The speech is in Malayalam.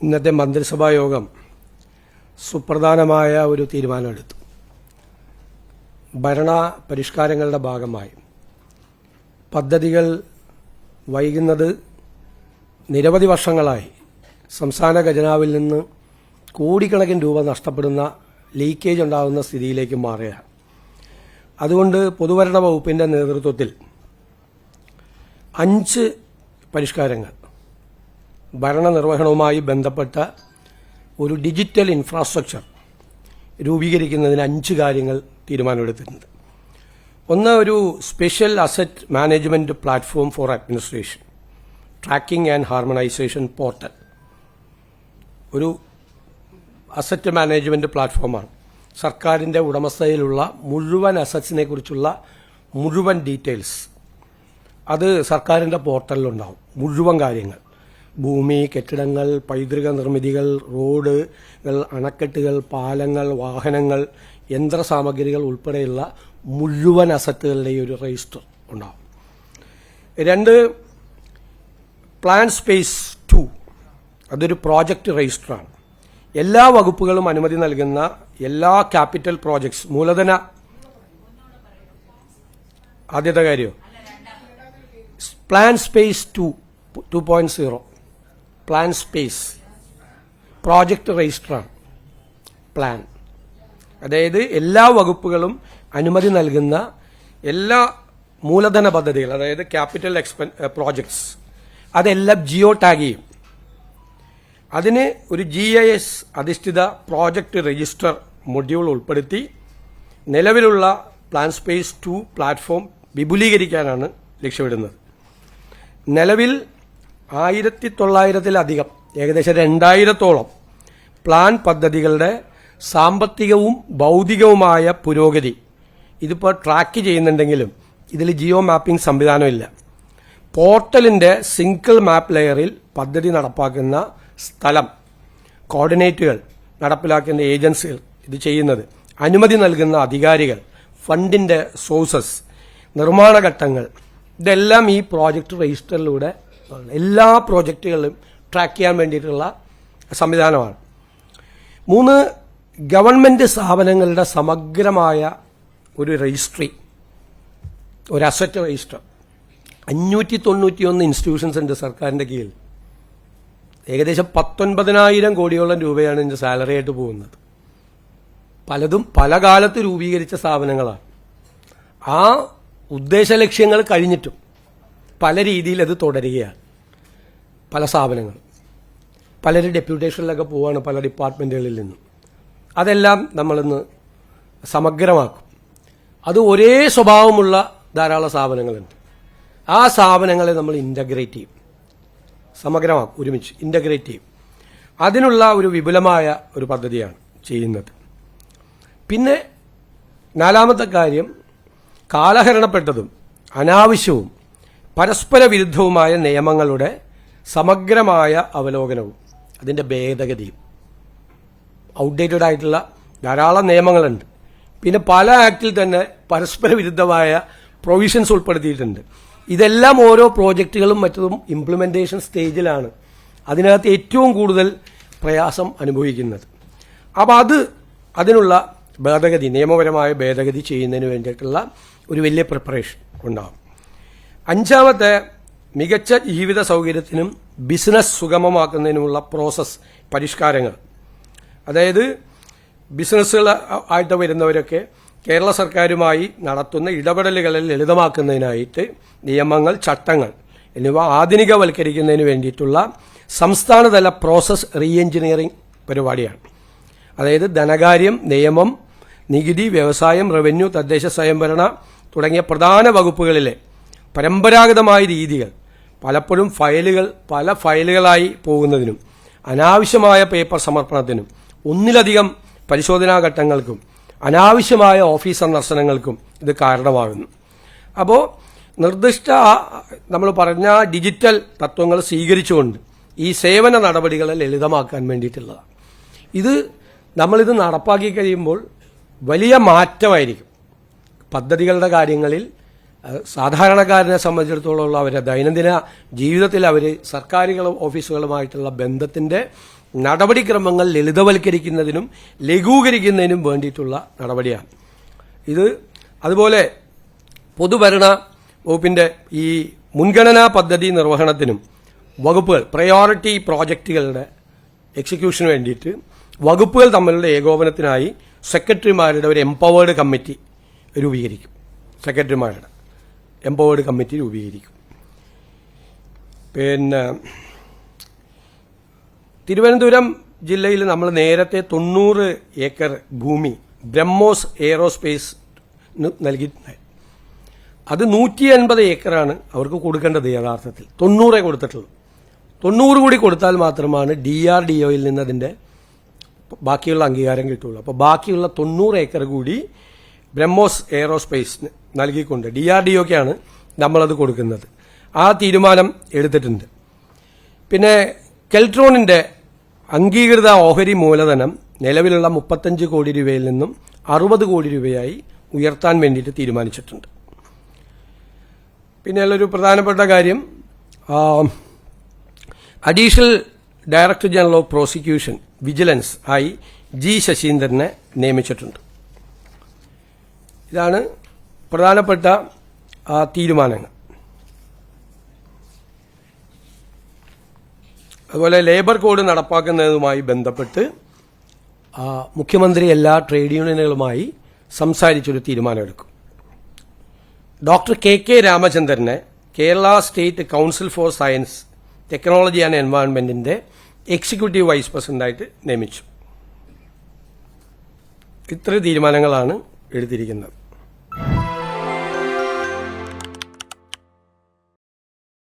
ഇന്നത്തെ മന്ത്രിസഭാ യോഗം സുപ്രധാനമായ ഒരു തീരുമാനമെടുത്തു. ഭരണ പരിഷ്കാരങ്ങളുടെ ഭാഗമായി പദ്ധതികൾ വൈകുന്നത് നിരവധി വർഷങ്ങളായി സംസ്ഥാന ഖജനാവിൽ നിന്ന് കോടിക്കണക്കിന് രൂപ നഷ്ടപ്പെടുന്ന ലീക്കേജ് ഉണ്ടാകുന്ന സ്ഥിതിയിലേക്ക് മാറുകയാണ്. അതുകൊണ്ട് പൊതുഭരണ വകുപ്പിന്റെ നേതൃത്വത്തിൽ 5 പരിഷ്കാരങ്ങൾ ഭരണനിർവഹണവുമായി ബന്ധപ്പെട്ട ഒരു ഡിജിറ്റൽ ഇൻഫ്രാസ്ട്രക്ചർ രൂപീകരിക്കുന്നതിന് 5 കാര്യങ്ങൾ തീരുമാനമെടുത്തിട്ടുണ്ട്. ഒന്ന്, ഒരു special asset management platform for administration, tracking and harmonisation portal. ഒരു അസറ്റ് മാനേജ്മെന്റ് പ്ലാറ്റ്ഫോമാണ്. സർക്കാരിന്റെ ഉടമസ്ഥതയിലുള്ള മുഴുവൻ അസറ്റ്സിനെ കുറിച്ചുള്ള മുഴുവൻ ഡീറ്റെയിൽസ് അത് സർക്കാരിന്റെ പോർട്ടലിലുണ്ടാവും. മുഴുവൻ കാര്യങ്ങൾ, ഭൂമി, കെട്ടിടങ്ങൾ, പൈതൃക നിർമ്മിതികൾ, റോഡുകൾ, അണക്കെട്ടുകൾ, പാലങ്ങൾ, വാഹനങ്ങൾ, യന്ത്രസാമഗ്രികൾ ഉൾപ്പെടെയുള്ള മുഴുവൻ അസറ്റുകളുടെയും ഒരു രജിസ്റ്റർ ഉണ്ടാവും. 2, പ്ലാൻ സ്പേസ് 2, അതൊരു പ്രോജക്റ്റ് രജിസ്റ്ററാണ്. എല്ലാ വകുപ്പുകളും അനുമതി നൽകുന്ന എല്ലാ ക്യാപിറ്റൽ പ്രോജക്ട്സ്, മൂലധന, ആദ്യത്തെ കാര്യം plan space 2.0, plan space project രജിസ്റ്ററാണ്. പ്ലാൻ, അതായത് എല്ലാ വകുപ്പുകളും അനുമതി നൽകുന്ന എല്ലാ മൂലധന പദ്ധതികൾ, അതായത് ക്യാപിറ്റൽ പ്രോജക്ട്സ്, അതെല്ലാം ജിയോ ടാഗ് ചെയ്യും. അതിന് ഒരു GIS അധിഷ്ഠിത പ്രോജക്റ്റ് രജിസ്റ്റർ മൊഡ്യൂൾ ഉൾപ്പെടുത്തി നിലവിലുള്ള പ്ലാൻ സ്പേസ് 2 പ്ലാറ്റ്ഫോം വിപുലീകരിക്കാനാണ് ലക്ഷ്യമിടുന്നത്. നിലവിൽ 1900-ലധികം, ഏകദേശം 2000-ഓളം പ്ലാൻ പദ്ധതികളുടെ സാമ്പത്തികവും ഭൗതികവുമായ പുരോഗതി ഇതിപ്പോൾ ട്രാക്ക് ചെയ്യുന്നുണ്ടെങ്കിലും ഇതിൽ ജിയോ മാപ്പിംഗ് സംവിധാനമില്ല. പോർട്ടലിന്റെ സിംഗിൾ മാപ്പ് ലെയറിൽ പദ്ധതി നടപ്പാക്കുന്ന സ്ഥലം, കോർഡിനേറ്റുകൾ, നടപ്പിലാക്കുന്ന ഏജൻസികൾ, ഇത് ചെയ്യുന്നത്, അനുമതി നൽകുന്ന അധികാരികൾ, ഫണ്ടിന്റെ സോഴ്സസ്, നിർമ്മാണ ഘട്ടങ്ങൾ, ഇതെല്ലാം ഈ പ്രോജക്റ്റ് രജിസ്റ്ററിലൂടെ എല്ലാ പ്രോജക്റ്റുകളും ട്രാക്ക് ചെയ്യാൻ വേണ്ടിയിട്ടുള്ള സംവിധാനമാണ്. 3, ഗവൺമെന്റ് സ്ഥാപനങ്ങളുടെ സമഗ്രമായ ഒരു രജിസ്ട്രി, ഒരു അസറ്റ് രജിസ്റ്റർ. 591 ഇൻസ്റ്റിറ്റ്യൂഷൻസ് ഉണ്ട് സർക്കാരിന്റെ കീഴിൽ. ഏകദേശം 19,000 കോടിയോളം രൂപയാണ് ഇതിന്റെ സാലറി ആയിട്ട് പോകുന്നത്. പലതും പല കാലത്ത് രൂപീകരിച്ച സ്ഥാപനങ്ങളാണ്. ആ ഉദ്ദേശ ലക്ഷ്യങ്ങൾ കഴിഞ്ഞിട്ടും പല രീതിയിൽ അത് തുടരുകയാണ്. പല സ്ഥാപനങ്ങളും പലരും ഡെപ്യൂട്ടേഷനിലൊക്കെ പോവുകയാണ് പല ഡിപ്പാർട്ട്മെന്റുകളിൽ നിന്നും. അതെല്ലാം നമ്മളിന്ന് സമഗ്രമാക്കും. അത് ഒരേ സ്വഭാവമുള്ള ധാരാളം സ്ഥാപനങ്ങളുണ്ട്. ആ സ്ഥാപനങ്ങളെ നമ്മൾ ഇന്റഗ്രേറ്റ് ചെയ്യും, സമഗ്രമാക്കും, ഒരുമിച്ച് ഇന്റഗ്രേറ്റ് ചെയ്യും. അതിനുള്ള ഒരു വിപുലമായ ഒരു പദ്ധതിയാണ് ചെയ്യുന്നത്. പിന്നെ 4-മത്തെ കാര്യം, കാലഹരണപ്പെട്ടതും അനാവശ്യവും പരസ്പര വിരുദ്ധവുമായ നിയമങ്ങളുടെ സമഗ്രമായ അവലോകനവും അതിന്റെ ഭേദഗതിയും. ഔട്ട്ഡേറ്റഡ് ആയിട്ടുള്ള ധാരാളം നിയമങ്ങളുണ്ട്. പിന്നെ പല ആക്ടിൽ തന്നെ പരസ്പര വിരുദ്ധമായ പ്രൊവിഷൻസ് ഉൾപ്പെടുത്തിയിട്ടുണ്ട്. ഇതെല്ലാം ഓരോ പ്രോജക്റ്റുകളും മറ്റതും ഇംപ്ലിമെന്റേഷൻ സ്റ്റേജിലാണ് അതിനകത്ത് ഏറ്റവും കൂടുതൽ പ്രയാസം അനുഭവിക്കുന്നത്. അപ്പോൾ അതിനുള്ള ഭേദഗതി, നിയമപരമായ ഭേദഗതി ചെയ്യുന്നതിന് വേണ്ടിയിട്ടുള്ള ഒരു വലിയ പ്രിപ്പറേഷൻ ഉണ്ടാകും. 5-മത്തെ, മികച്ച ജീവിത സൗകര്യത്തിനും ബിസിനസ് സുഗമമാക്കുന്നതിനുമുള്ള പ്രോസസ് പരിഷ്കാരങ്ങൾ. അതായത് ബിസിനസ്സുകൾ ആയിട്ട് വരുന്നവരൊക്കെ കേരള സർക്കാരുമായി നടത്തുന്ന ഇടപെടലുകളിൽ ലളിതമാക്കുന്നതിനായിട്ട് നിയമങ്ങൾ, ചട്ടങ്ങൾ എന്നിവ ആധുനികവൽക്കരിക്കുന്നതിന് വേണ്ടിയിട്ടുള്ള സംസ്ഥാനതല പ്രോസസ് റീ എഞ്ചിനീയറിംഗ് പരിപാടിയാണ്. അതായത് ധനകാര്യം, നിയമം, നികുതി, വ്യവസായം, റവന്യൂ, തദ്ദേശ സ്വയംഭരണ തുടങ്ങിയ പ്രധാന വകുപ്പുകളിലെ പരമ്പരാഗതമായ രീതികൾ പലപ്പോഴും പല ഫയലുകളായി പോകുന്നതിനും അനാവശ്യമായ പേപ്പർ സമർപ്പണത്തിനും ഒന്നിലധികം പരിശോധനാ ഘട്ടങ്ങൾക്കും അനാവശ്യമായ ഓഫീസ് സന്ദർശനങ്ങൾക്കും ഇത് കാരണമാകുന്നു. അപ്പോൾ നിർദ്ദിഷ്ട നമ്മൾ പറഞ്ഞ ഡിജിറ്റൽ തത്വങ്ങൾ സ്വീകരിച്ചുകൊണ്ട് ഈ സേവന നടപടികളെ ലളിതമാക്കാൻ വേണ്ടിയിട്ടുള്ളതാണ്. നമ്മളിത് നടപ്പാക്കി കഴിയുമ്പോൾ വലിയ മാറ്റമായിരിക്കും. പദ്ധതികളുടെ കാര്യങ്ങളിൽ സാധാരണക്കാരനെ സംബന്ധിച്ചിടത്തോളം അവരുടെ ദൈനംദിന ജീവിതത്തിൽ അവർ സർക്കാരുകളും ഓഫീസുകളുമായിട്ടുള്ള ബന്ധത്തിന്റെ നടപടിക്രമങ്ങൾ ലളിതവൽക്കരിക്കുന്നതിനും ലഘൂകരിക്കുന്നതിനും വേണ്ടിയിട്ടുള്ള നടപടിയാണ് ഇത്. അതുപോലെ പൊതുഭരണ വകുപ്പിന്റെ ഈ മുൻഗണനാ പദ്ധതി നിർവഹണത്തിനും വകുപ്പുകൾ പ്രയോറിറ്റി പ്രോജക്റ്റുകളുടെ എക്സിക്യൂഷന് വേണ്ടിയിട്ട് വകുപ്പുകൾ തമ്മിലുള്ള ഏകോപനത്തിനായി സെക്രട്ടറിമാരുടെ ഒരു എംപവേർഡ് കമ്മിറ്റി രൂപീകരിക്കും. സെക്രട്ടറിമാരുടെ എംപവേർഡ് കമ്മിറ്റി രൂപീകരിക്കും. പിന്നെ തിരുവനന്തപുരം ജില്ലയിൽ നമ്മൾ നേരത്തെ 90 ഏക്കർ ഭൂമി ബ്രഹ്മോസ് എയറോസ്പേസ് നൽകിയിട്ടുണ്ട്. അത് 150 ഏക്കറാണ് അവർക്ക് കൊടുക്കേണ്ടത്. യഥാർത്ഥത്തിൽ 90 കൊടുത്തിട്ടുള്ളൂ. 90 കൂടി കൊടുത്താൽ മാത്രമാണ് DRDOയിൽ നിന്ന് അതിന്റെ ബാക്കിയുള്ള അംഗീകാരം കിട്ടുള്ളൂ. അപ്പോൾ ബാക്കിയുള്ള 90 ഏക്കർ കൂടി ബ്രഹ്മോസ് എയറോസ്പേസിന് നൽകിക്കൊണ്ട് DRDOക്കാണ് നമ്മളത് കൊടുക്കുന്നത്. ആ തീരുമാനം എടുത്തിട്ടുണ്ട്. പിന്നെ കെൽട്രോണിന്റെ അംഗീകൃത ഓഹരി മൂലധനം നിലവിലുള്ള 35 കോടി രൂപയിൽ നിന്നും 60 കോടി രൂപയായി ഉയർത്താൻ വേണ്ടിയിട്ട് തീരുമാനിച്ചിട്ടുണ്ട്. പിന്നെ ഒരു പ്രധാനപ്പെട്ട കാര്യം, additional director general of prosecution vigilance ആയി G ശശീന്ദ്രനെ നിയമിച്ചിട്ടുണ്ട്. ഇതാണ് പ്രധാനപ്പെട്ട തീരുമാനങ്ങൾ. അതുപോലെ ലേബർ കോഡ് നടപ്പാക്കുന്നതുമായി ബന്ധപ്പെട്ട് മുഖ്യമന്ത്രി എല്ലാ ട്രേഡ് യൂണിയനുകളുമായി സംസാരിച്ചൊരു തീരുമാനമെടുക്കും. ഡോക്ടർ KK രാമചന്ദ്രനെ Kerala state council for science technology and എൻവയോൺമെന്റിന്റെ എക്സിക്യൂട്ടീവ് വൈസ് പ്രസിഡന്റായിട്ട് നിയമിച്ചു. ഇത്ര തീരുമാനങ്ങളാണ് എടുത്തിരിക്കുന്നത്.